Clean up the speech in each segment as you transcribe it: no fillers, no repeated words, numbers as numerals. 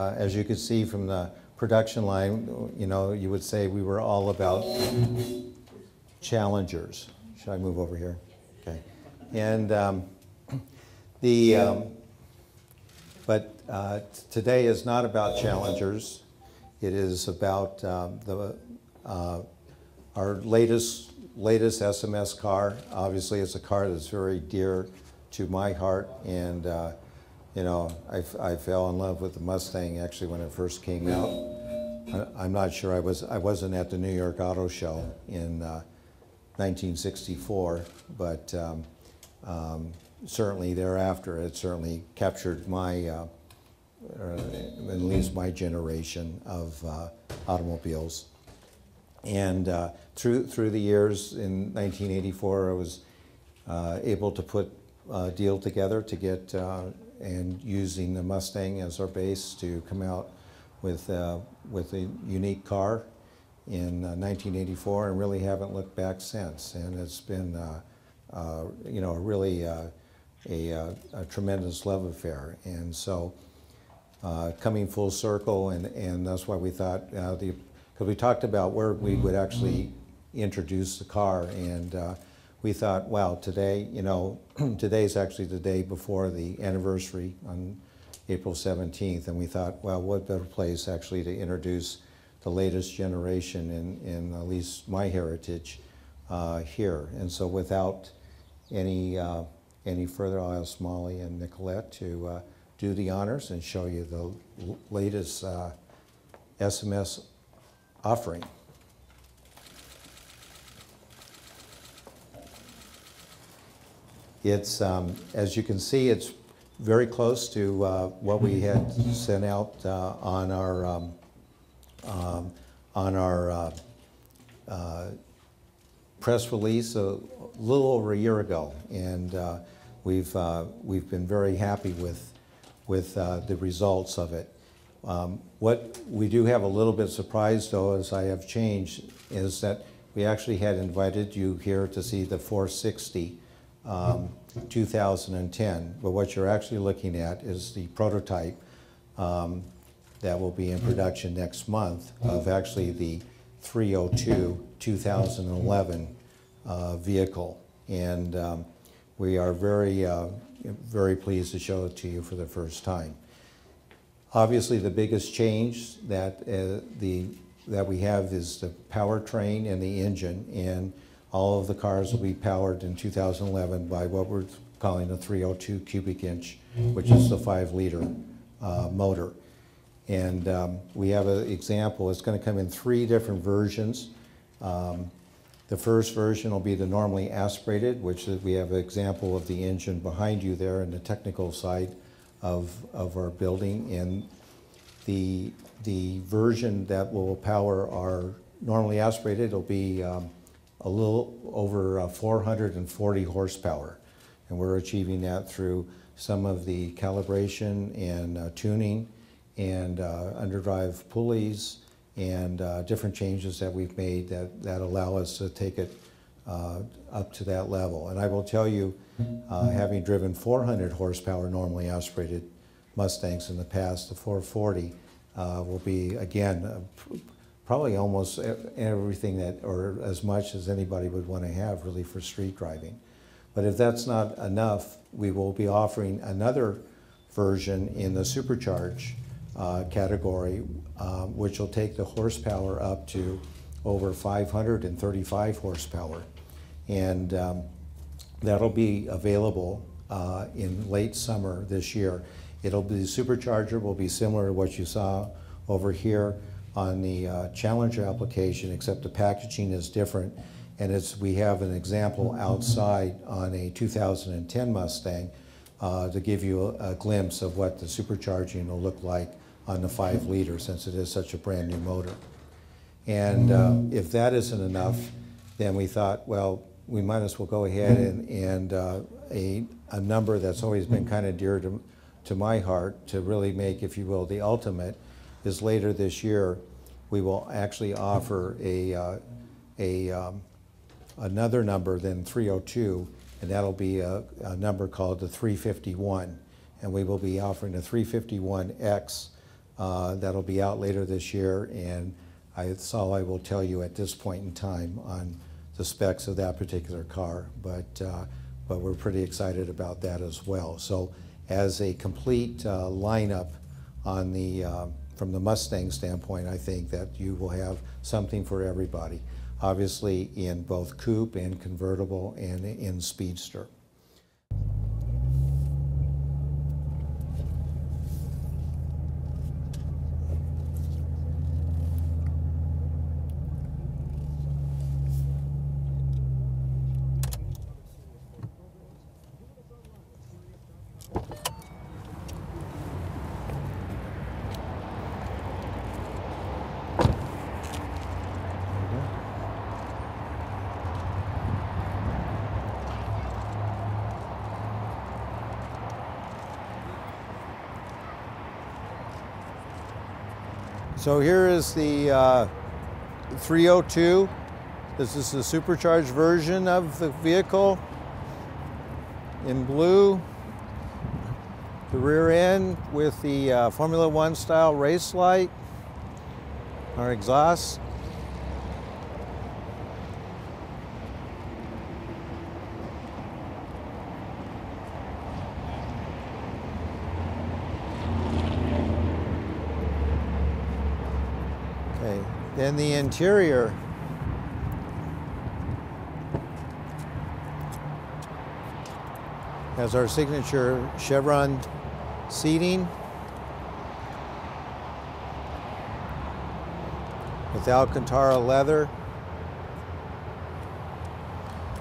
As you can see from the production line, you know, you would say we were all about challengers. Should I move over here? Okay. And today is not about challengers. It is about our latest SMS car. Obviously, it's a car that's very dear to my heart, and you know, I fell in love with the Mustang actually when it first came out. I'm not sure, I wasn't at the New York Auto Show in 1964, but certainly thereafter it certainly captured my, at least my generation of automobiles. And through the years, in 1984, I was able to put a deal together to get, and using the Mustang as our base to come out with a unique car in 1984, and really haven't looked back since. And it's been, you know, really a tremendous love affair. And so coming full circle, and that's why we thought, because we talked about where we would actually introduce the car, and we thought, wow, today, you know, today's actually the day before the anniversary on April 17th, and we thought, well, what better place actually to introduce the latest generation in at least my heritage here. And so without any further, I'll ask Molly and Nicolette to do the honors and show you the latest SMS offering. It's, as you can see, it's very close to what we had sent out on our press release a little over a year ago, and we've been very happy with the results of it. What we do have a little bit surprised, though, as I have changed, is that we actually had invited you here to see the 460 2010, but what you're actually looking at is the prototype that will be in production next month of actually the 302 2011 vehicle, and we are very pleased to show it to you for the first time. Obviously, the biggest change that we have is the powertrain and the engine, and all of the cars will be powered in 2011 by what we're calling a 302 cubic inch, which is the 5-liter motor. And we have an example. It's going to come in 3 different versions. The first version will be the normally aspirated, which is, we have an example of the engine behind you there in the technical side of our building. And the version that will power our normally aspirated will be a little over 440 horsepower. And we're achieving that through some of the calibration and tuning and underdrive pulleys and different changes that we've made that allow us to take it up to that level. And I will tell you, having driven 400 horsepower normally aspirated Mustangs in the past, the 440 will be, again, probably almost everything that, or as much as anybody would want to have really for street driving. But if that's not enough, we will be offering another version in the supercharge category, which will take the horsepower up to over 535 horsepower. And that'll be available in late summer this year. It'll be, the supercharger will be similar to what you saw over here on the Challenger application, except the packaging is different. And we have an example outside on a 2010 Mustang to give you a glimpse of what the supercharging will look like on the 5-liter, since it is such a brand new motor. And if that isn't enough, then we thought, well, we might as well go ahead and a number that's always been kind of dear to my heart, to really make, if you will, the ultimate, is later this year we will actually offer another number than 302, and that'll be a number called the 351. And we will be offering a 351X That'll be out later this year, and that's all I will tell you at this point in time on the specs of that particular car. But we're pretty excited about that as well. So as a complete lineup on from the Mustang standpoint, I think that you will have something for everybody, obviously in both coupe and convertible and in speedster. So here is the 302. This is the supercharged version of the vehicle in blue. The rear end with the Formula One style race light, our exhaust. Okay, then the interior. Has our signature chevron seating with Alcantara leather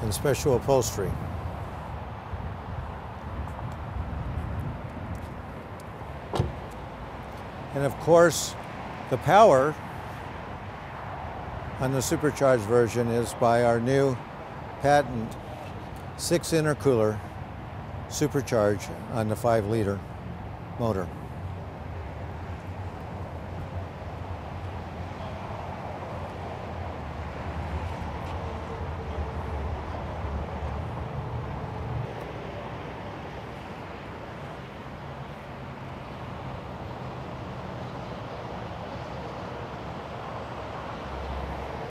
and special upholstery. And of course, the power on the supercharged version is by our new patent 6 intercooler supercharge on the 5-liter motor.